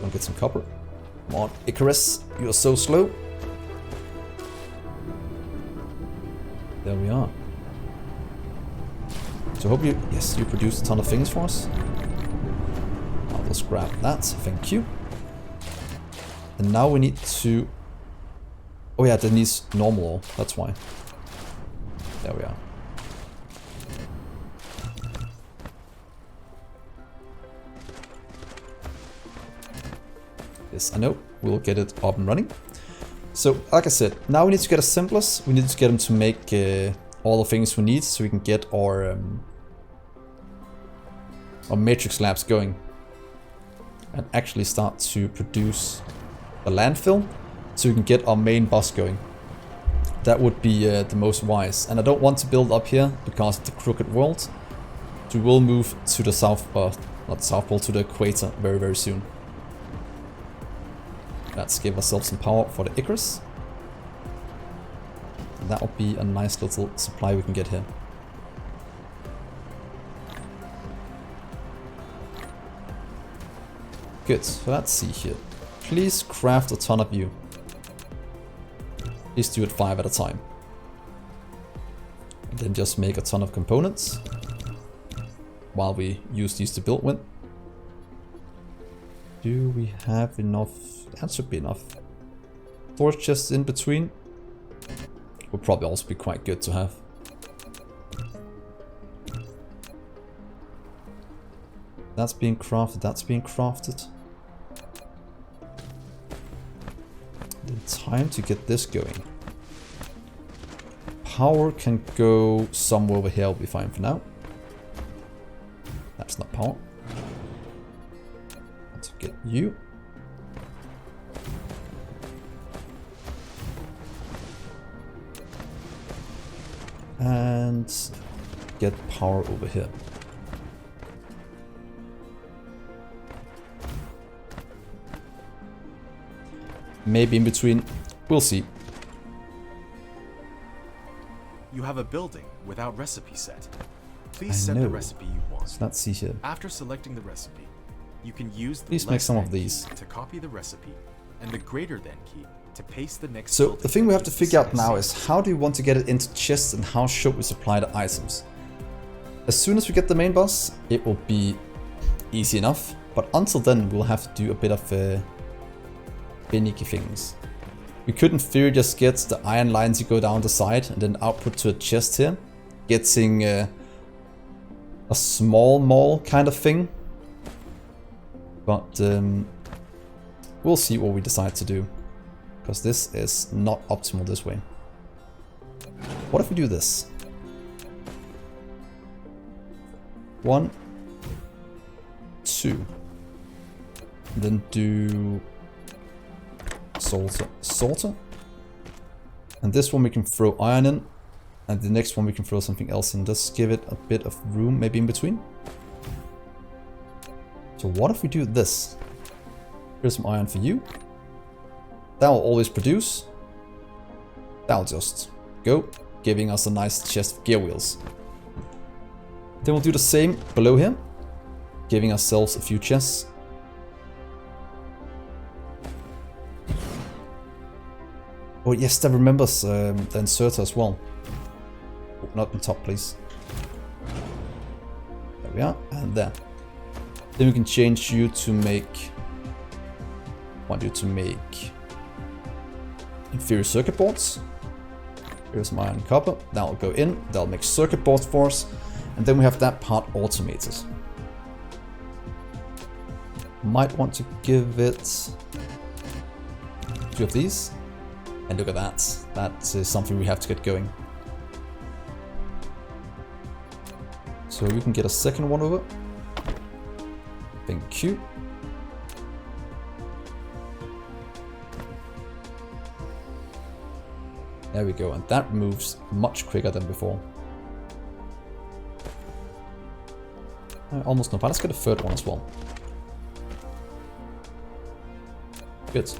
Go and get some copper. Come on, Icarus, you are so slow. There we are. So hope you, yes, you produced a ton of things for us. I'll just grab that, thank you. And now we need to, oh yeah, that needs normal ore, that's why. There we are. Yes, I know, we'll get it up and running. So, like I said, now we need to get assemblers. We need to get them to make all the things we need so we can get our matrix labs going. And actually start to produce a landfill so we can get our main bus going. That would be the most wise. And I don't want to build up here because of the crooked world. So we will move to the south, not South Pole, to the equator very, very soon. Let's give ourselves some power for the Icarus. That'll be a nice little supply we can get here. Good, so let's see here. Please craft a ton of you. Please do it 5 at a time. And then just make a ton of components while we use these to build with. Do we have enough? That should be enough. Storage chests in between would probably also be quite good to have. That's being crafted, that's being crafted. Then time to get this going. Power can go somewhere over here, will be fine for now. That's not power. Let's get you. And get power over here. Maybe in between, we'll see. You have a building without recipe set. Please set the recipe you want. So let's see here. After selecting the recipe, you can use the Please make some of these to copy the recipe and the greater than key to paste the next. So the thing we have to figure out now is how do we want to get it into chests and how should we supply the items. As soon as we get the main boss, it will be easy enough, but until then we'll have to do a bit of finicky things. We could in theory just get the iron lines to go down the side and then output to a chest here, getting a small mall kind of thing, but we'll see what we decide to do. Because this is not optimal this way. What if we do this? 1, 2. Then do sorter. And this one we can throw iron in. And the next one we can throw something else in. Just give it a bit of room maybe in between. So what if we do this? Here's some iron for you. That will always produce. That'll just go, giving us a nice chest of gear wheels. Then we'll do the same below here, giving ourselves a few chests. Oh yes, that remembers the inserter as well. Oh, not on top, please. There we are, and there. Then we can change you to make... I want you to make... inferior circuit boards. Here's some iron and copper. That'll go in. That'll make circuit boards for us. And then we have that part automated. Might want to give it 2 of these. And look at that. That is something we have to get going. So we can get a second one over. Thank you. There we go, and that moves much quicker than before. Almost no, but let's get a third one as well. Good.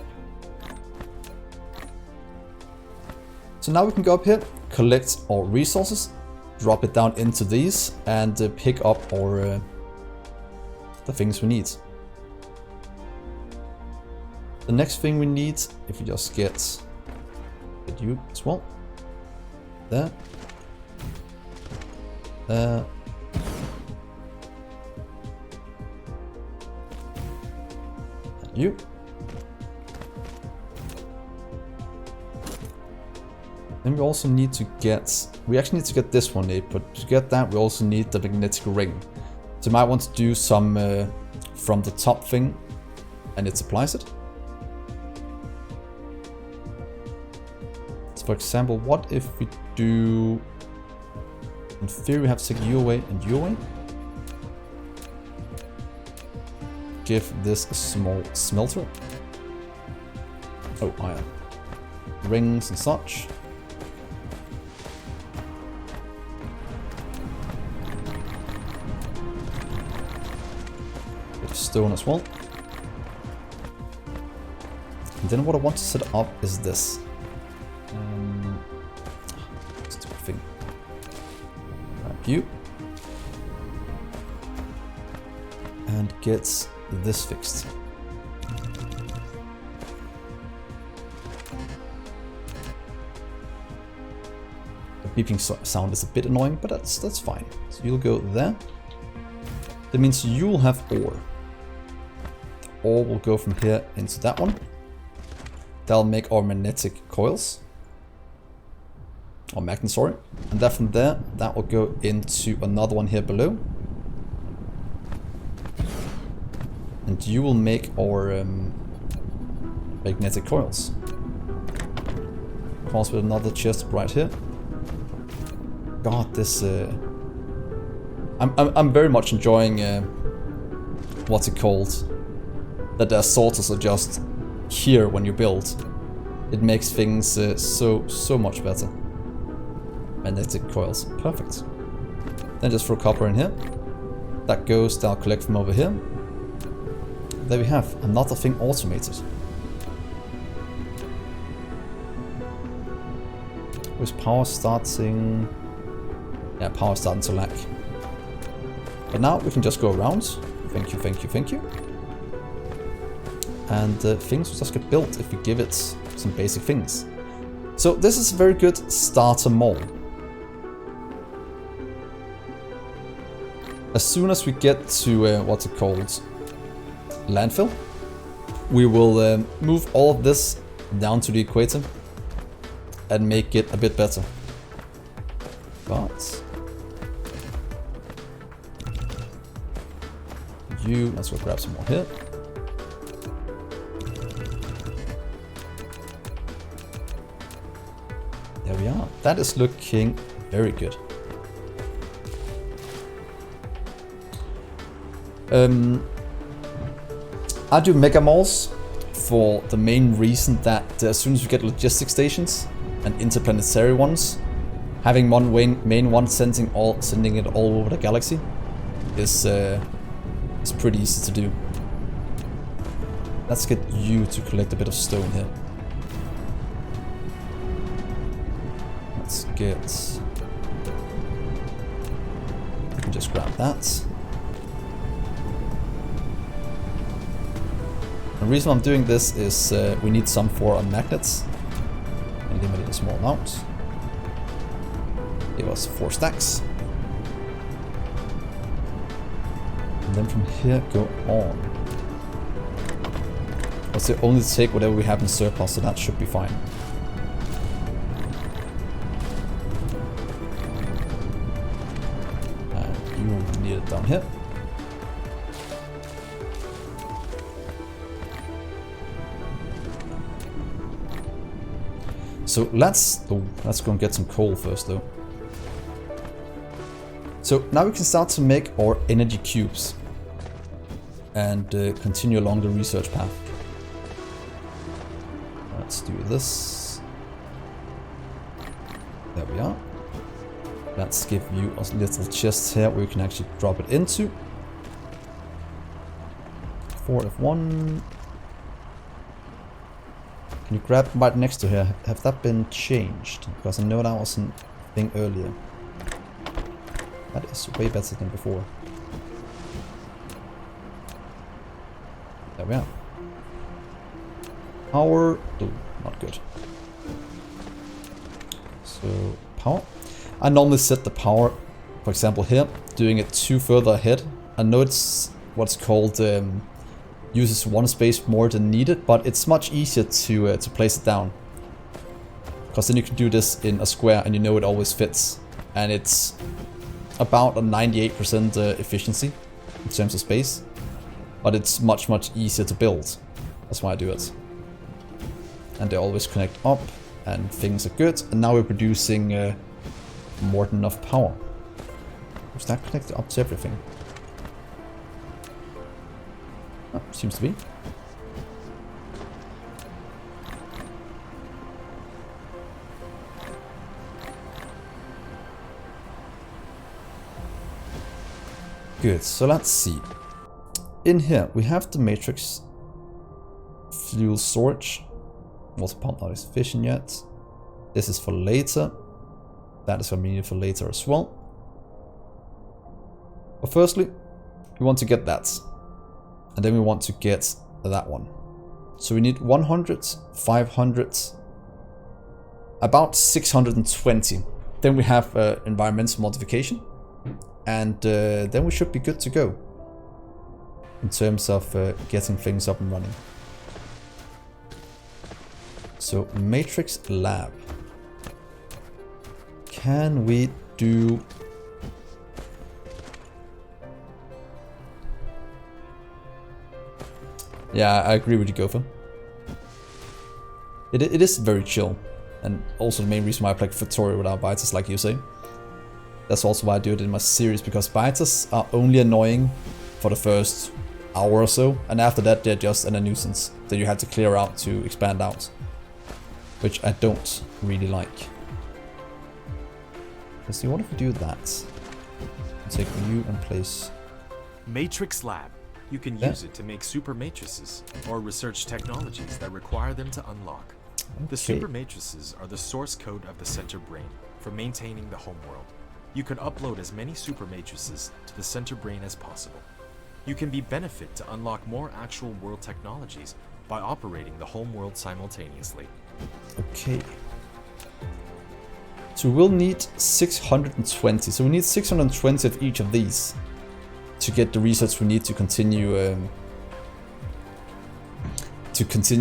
So now we can go up here, collect our resources, drop it down into these, and pick up our the things we need. The next thing we need, if we just get you as well. There. And you. Then we also need to get, we actually need to get this one, but to get that we also need the magnetic ring. So you might want to do some from the top thing, and it supplies it. So for example, what if we do, in theory we have to take you away and you away. Give this a small smelter. Oh, iron. Rings and such. Stone as well. And then what I want to set up is this. Stupid thing. Grab you. And get this fixed. The beeping sound is a bit annoying, but that's fine. So you'll go there. That means you'll have ore. Or we'll go from here into that one. That'll make our magnetic coils. Or magnets, sorry. And then from there, that will go into another one here below. And you will make our magnetic coils. Comes with another chest right here. God, this... I'm very much enjoying... what's it called? That the sorters are just here when you build. It makes things so much better. Magnetic coils, perfect. Then just throw copper in here. That goes, that'll collect from over here. There we have another thing automated. With power starting... Yeah, power starting to lag. But now we can just go around. Thank you, thank you, thank you. And things will just get built if we give it some basic things. So this is a very good starter mold. As soon as we get to what's it called, landfill, we will move all of this down to the equator and make it a bit better. But let's go grab some more here. There we are. That is looking very good. I do mega malls for the main reason that as soon as you get logistic stations and interplanetary ones, having one main one sending it all over the galaxy is pretty easy to do. Let's get you to collect a bit of stone here. Let's get... We can just grab that. The reason I'm doing this is we need some for our magnets. And limited a small amount. Give us 4 stacks. And then from here go on. Let's say only take whatever we have in surplus, so that should be fine. And you need it down here. So let's go and get some coal first though. So now we can start to make our energy cubes and continue along the research path. Let's do this. There we are. Let's give you a little chest here where you can actually drop it into. 4F1. Can you grab right next to here? Have that been changed? Because I know that was a thing earlier. That is way better than before. There we are. Power. Ooh, not good. So, power. I normally set the power, for example here, doing it 2 further ahead. I know it's what's called uses 1 space more than needed, but it's much easier to place it down. Because then you can do this in a square and you know it always fits. And it's about a 98% efficiency in terms of space. But it's much easier to build. That's why I do it. And they always connect up and things are good. And now we're producing more than enough power. Is that connected up to everything? Oh, seems to be. Good, so let's see. In here we have the matrix fuel storage. Water pump not as efficient yet. This is for later. That is going to be needed for later as well. But firstly, we want to get that. And then we want to get that one. So we need 100, 500, about 620. Then we have environmental modification. And then we should be good to go. In terms of getting things up and running. So Matrix Lab. Can we do... Yeah, I agree with you, Gopher. It is very chill. And also the main reason why I play Factorio without bites, like you say. That's also why I do it in my series, because bites are only annoying for the first hour or so. And after that they're just a nuisance that you have to clear out to expand out. Which I don't really like. Let's see, what if we do that? Take you and place... Matrix Lab. You can use it to make super matrices, or research technologies that require them to unlock. Okay. The super matrices are the source code of the center brain for maintaining the homeworld. You can upload as many super matrices to the center brain as possible. You can be benefit to unlock more actual world technologies by operating the homeworld simultaneously. Okay. So we'll need 620. So we need 620 of each of these to get the research we need to continue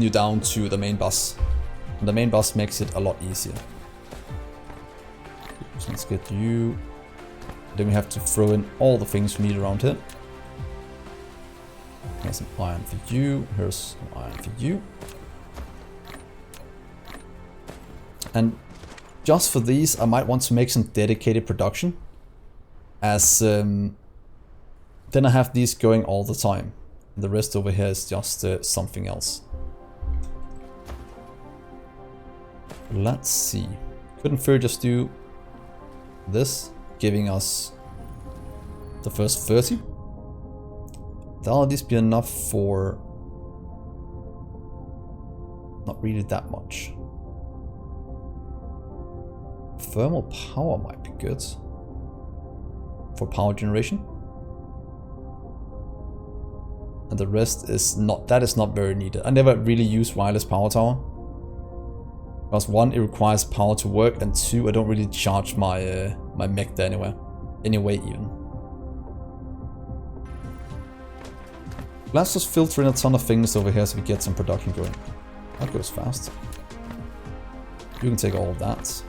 down to the main bus. And the main bus makes it a lot easier. So let's get you. Then we have to throw in all the things we need around here. Here's some iron for you. Here's some iron for you. And just for these, I might want to make some dedicated production. As then I have these going all the time. The rest over here is just something else. Let's see. Couldn't Fur just do this, giving us the first 30? That'll at least be enough for not really that much. Thermal power might be good for power generation. And the rest is not, that is not very needed. I never really use wireless power tower. Because 1, it requires power to work, and 2, I don't really charge my my mech there anyway even. Let's just filter in a ton of things over here so we get some production going. That goes fast. You can take all of that.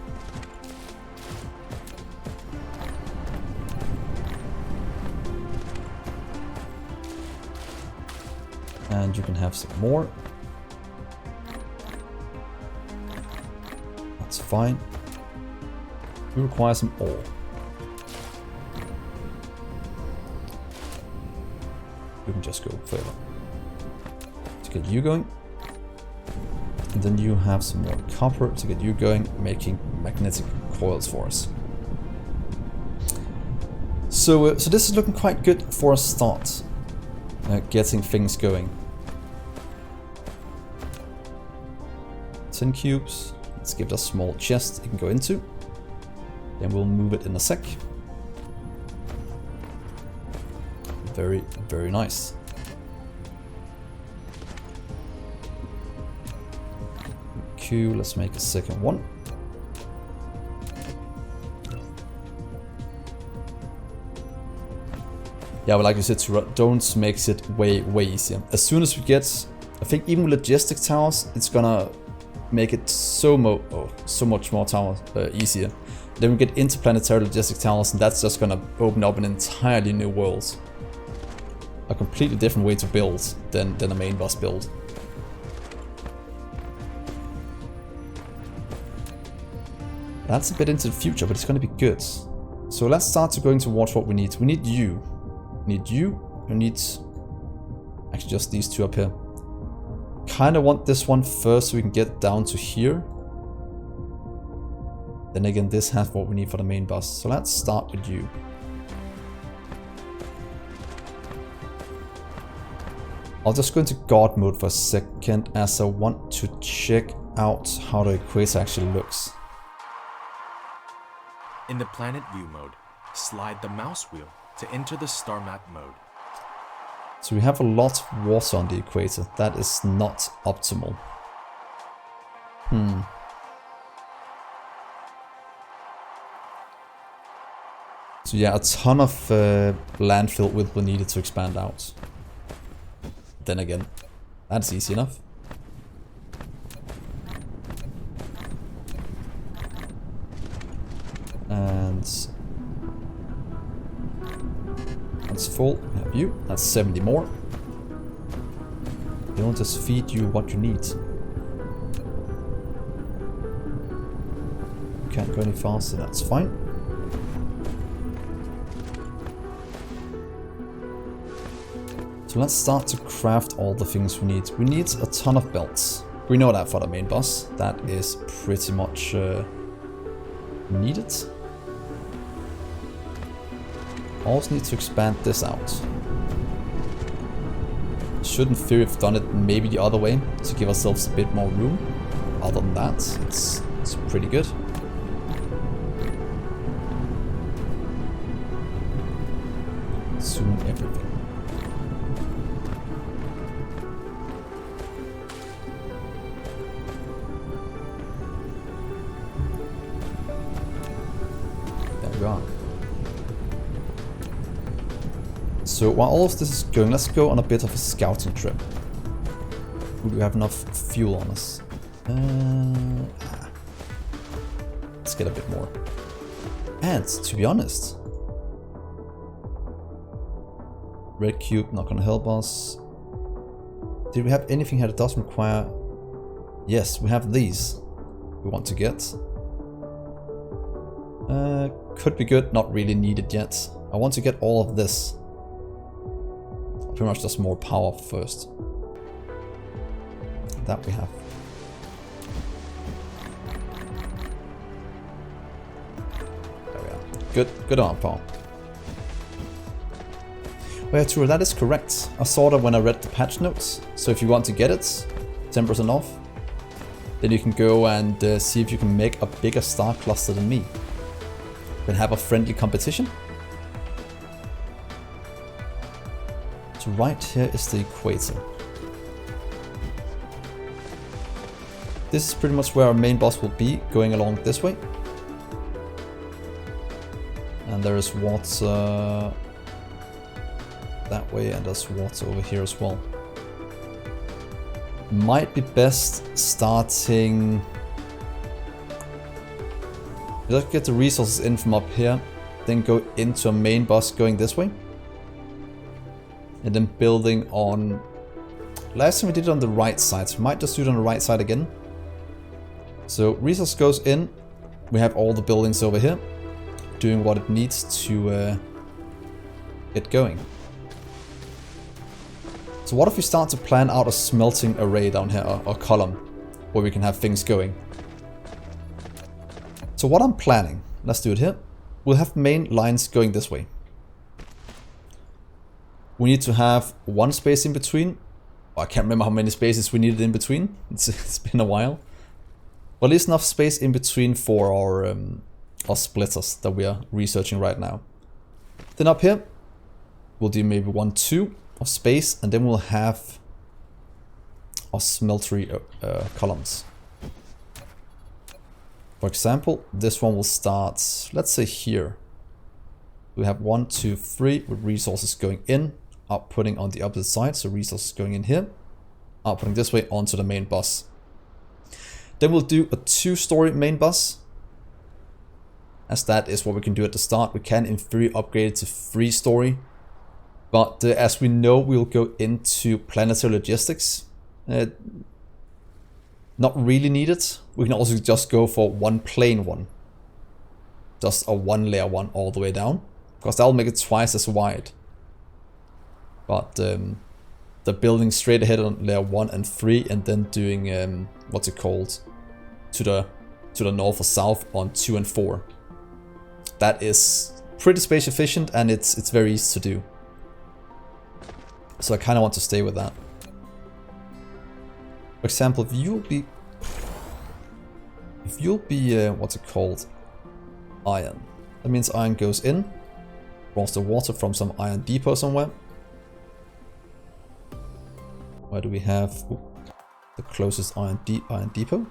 And you can have some more. That's fine. We require some ore. You can just go further. To get you going. And then you have some more copper to get you going, making magnetic coils for us. So, so this is looking quite good for a start. Getting things going. 10 cubes. Let's give it a small chest it can go into. Then we'll move it in a sec. Very, very nice. HQ, let's make a second one. Yeah, but like you said, don't make it way easier. As soon as we get, I think even with logistic towers, it's gonna make it so much more easier. Then we get interplanetary logistic towers, and that's just gonna open up an entirely new world. A completely different way to build than a main boss build. That's a bit into the future, but it's gonna be good. So let's start to going towards what we need. We need you. We need you. We need actually just these two up here. Kinda want this one first so we can get down to here. Then again, this has what we need for the main boss. So let's start with you. I'll just go into God mode for a second as I want to check out how the equator actually looks. In the planet view mode, slide the mouse wheel to enter the star map mode. So we have a lot of water on the equator. That is not optimal. So yeah, a ton of landfill will need it to expand out. Then again, that's easy enough. And that's full. We have you. That's 70 more. They won't just feed you what you need. Can't go any faster. That's fine. So let's start to craft all the things we need. We need a ton of belts. We know that for the main boss. That is pretty much needed. Also need to expand this out. Should in theory have done it maybe the other way to give ourselves a bit more room. Other than that, it's pretty good. Zoom everything. There we are. So while all of this is going, let's go on a bit of a scouting trip. Do we have enough fuel on us? Let's get a bit more. And to be honest, red cube not gonna help us. Did we have anything here that doesn't require? Yes, we have these. We want to get. Could be good, not really needed yet. I want to get all of this. Pretty much just more power first. That we have. There we are. Good amount of power. Oh yeah, true, that is correct. I saw that when I read the patch notes. So if you want to get it, 10% off, then you can go and see if you can make a bigger star cluster than me. You can have a friendly competition. So right here is the equator. This is pretty much where our main boss will be, going along this way. And there is water that way, and there's water over here as well. Might be best starting... Let's get the resources in from up here, then go into a main boss going this way. And then building on... Last time we did it on the right side, so we might just do it on the right side again. So resource goes in, we have all the buildings over here, doing what it needs to get going. So what if we start to plan out a smelting array down here, or column, where we can have things going. So what I'm planning, let's do it here, we'll have main lines going this way. We need to have one space in between. Oh, I can't remember how many spaces we needed in between. It's been a while. But at least enough space in between for our splitters that we are researching right now. Then up here, we'll do maybe 1, 2 of space, and then we'll have our smeltery columns. For example, this one will start, let's say here. We have 1, 2, 3 with resources going in, outputting on the opposite side, so resources going in here, outputting this way onto the main bus. Then we'll do a 2-story main bus, as that is what we can do at the start. We can in theory upgrade it to 3-story, but as we know, we'll go into planetary logistics. Not really needed. We can also just go for one plain one. Just a 1 layer one all the way down. Because that'll make it twice as wide. But the building straight ahead on layer 1 and 3 and then doing what's it called? To the north or south on 2 and 4. That is pretty space efficient and it's very easy to do. So I kinda want to stay with that. For example, if you'll be what's it called? Iron. That means iron goes in, draws the water from some iron depot somewhere. Where do we have the closest iron depot?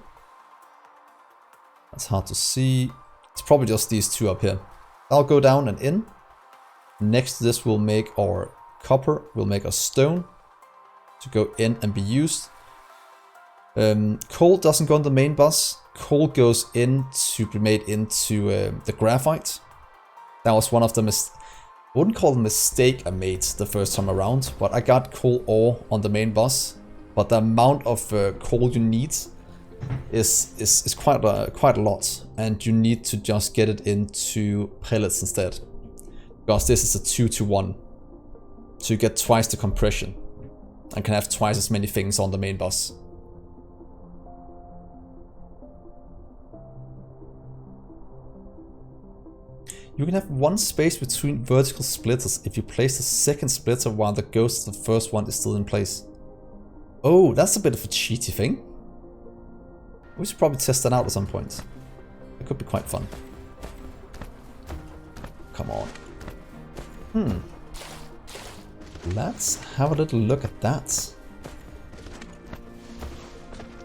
That's hard to see. It's probably just these two up here. I'll go down and in. Next to this we'll make our copper, we'll make a stone to go in and be used. Coal doesn't go on the main bus. Coal goes in to be made into the graphite. That was one of the I wouldn't call it a mistake I made the first time around, but I got coal ore on the main bus. But the amount of coal you need is quite a lot, and you need to just get it into pellets instead, because this is a 2-to-1, so you get twice the compression and can have twice as many things on the main bus. You can have one space between vertical splitters if you place the second splitter while the ghost of the first one is still in place. Oh, that's a bit of a cheaty thing. We should probably test that out at some point. It could be quite fun. Come on. Let's have a little look at that.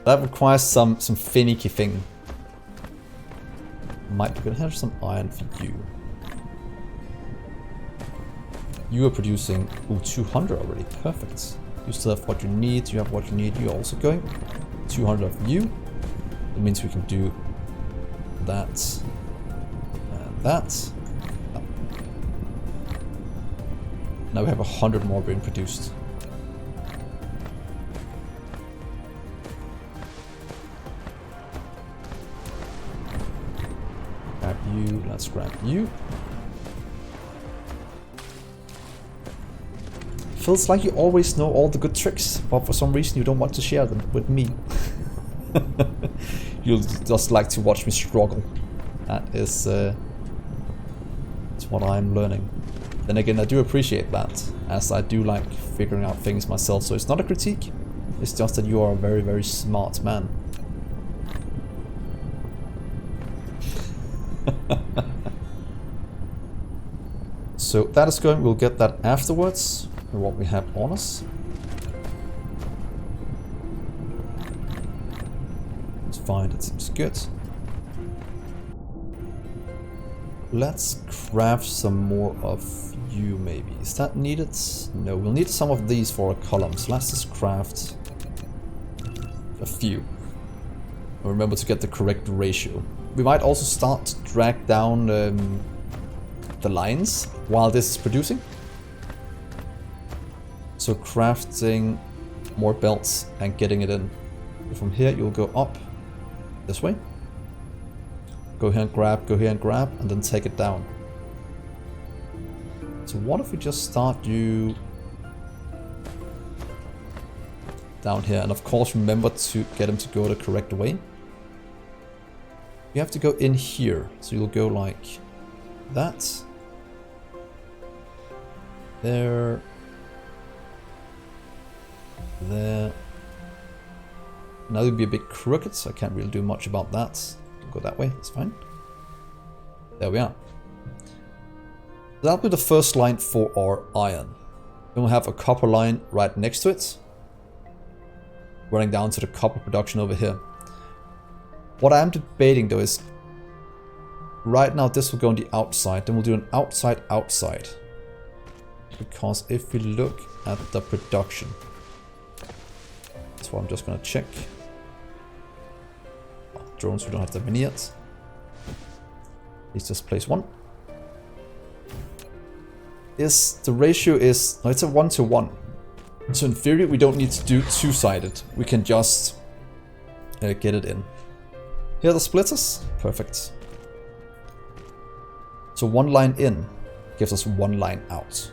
That requires some finicky thing. Might be gonna have some iron for you. You are producing 200 already. Perfect. You still have what you need. You have what you need. You're also going 200 of you. That means we can do that and that. Now we have 100 more being produced. Grab you. Let's grab you. Feels like you always know all the good tricks, but for some reason you don't want to share them with me. You'll just like to watch me struggle. That is it's what I'm learning. Then again, I do appreciate that, as I do like figuring out things myself, so it's not a critique. It's just that you are a very, very smart man. So that is going, we'll get that afterwards. What we have on us. It's fine, it seems good. Let's craft some more of you maybe. Is that needed? No, we'll need some of these for our columns. Let's just craft a few. And remember to get the correct ratio. We might also start to drag down the lines while this is producing. So crafting more belts and getting it in. From here you'll go up this way. Go here and grab, and then take it down. So what if we just start you down here? And of course remember to get him to go the correct way. You have to go in here. So you'll go like that. There. There. Now it'll be a bit crooked, so I can't really do much about that. Go that way, that's fine. There we are. That'll be the first line for our iron. Then we'll have a copper line right next to it, running down to the copper production over here. What I am debating though is, right now this will go on the outside, then we'll do an outside outside. Because if we look at the production, that's what I'm just gonna check. Oh, drones, we don't have that many yet. Let's just place one. The ratio is, no, it's a 1-to-1. So in theory we don't need to do two-sided. We can just get it in. Here are the splitters. Perfect. So one line in gives us one line out.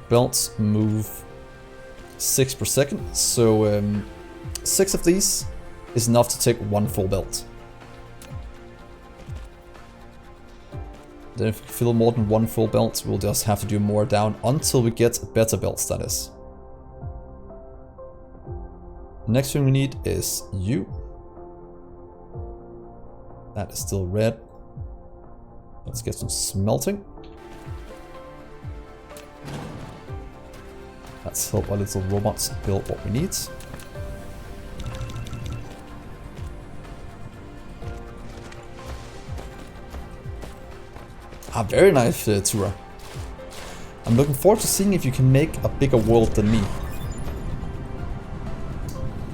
Belts move 6 per second. So 6 of these is enough to take one full belt. Then if we fill more than one full belt, we'll just have to do more down until we get better belts, that is. The next thing we need is U. That is still red. Let's get some smelting. Let's help our little robots build what we need. Ah, very nice, Tura. I'm looking forward to seeing if you can make a bigger world than me.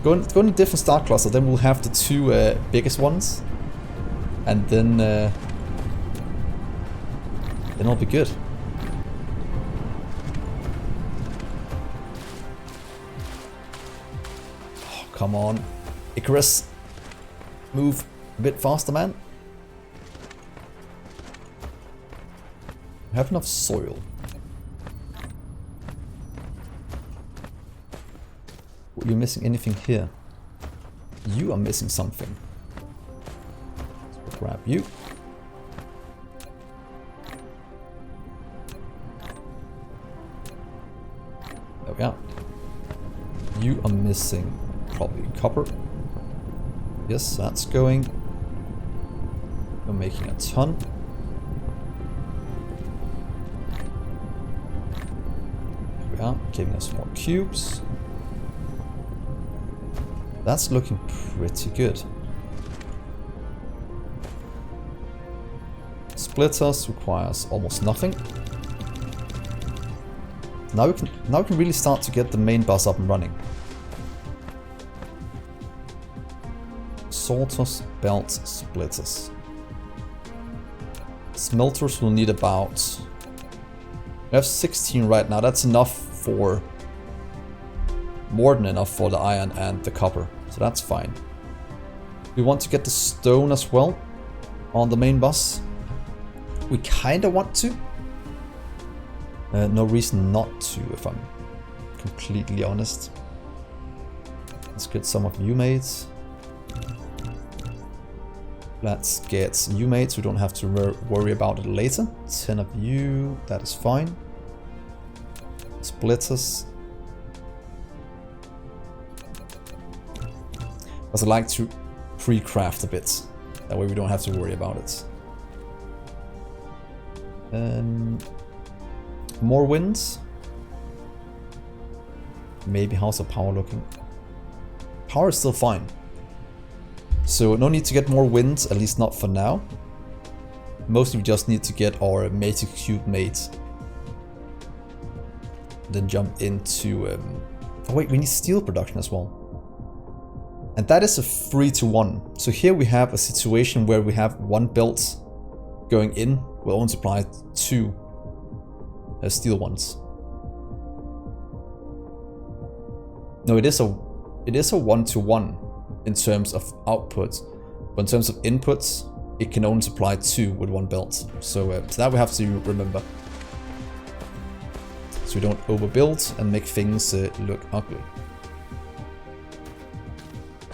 Go in a different star cluster, then we'll have the two biggest ones. And then it'll be good. Oh, come on. Icarus, move a bit faster, man. We have enough soil. Are you missing anything here? You are missing something. So grab you. There we are. You are missing probably copper. Yes, that's going. You're making a ton. Giving us more cubes. That's looking pretty good. Splitters requires almost nothing. Now we can really start to get the main bus up and running. Sorters, belts, splitters. Smelters will need about... We have 16 right now. That's enough for... more than enough for the iron and the copper. So that's fine. We want to get the stone as well on the main bus. We kinda want to. No reason not to, if I'm completely honest. Let's get some of you mates. Let's get you mates, we don't have to worry about it later. 10 of you, that is fine. Splitters. Because I like to pre-craft a bit. That way we don't have to worry about it. More winds. Maybe how's the power looking? Power is still fine. So no need to get more wind, at least not for now. Mostly we just need to get our matrix cube made. Then jump into... oh wait, we need steel production as well. And that is a 3-to-1. So here we have a situation where we have one belt going in, will only supply 2 steel ones. No, it is a 1-to-1 in terms of output, but in terms of inputs, it can only supply 2 with one belt. So that we have to remember, so we don't overbuild and make things look ugly.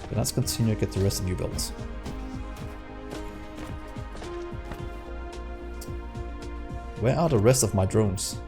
But let's continue to get the rest of you built. Where are the rest of my drones?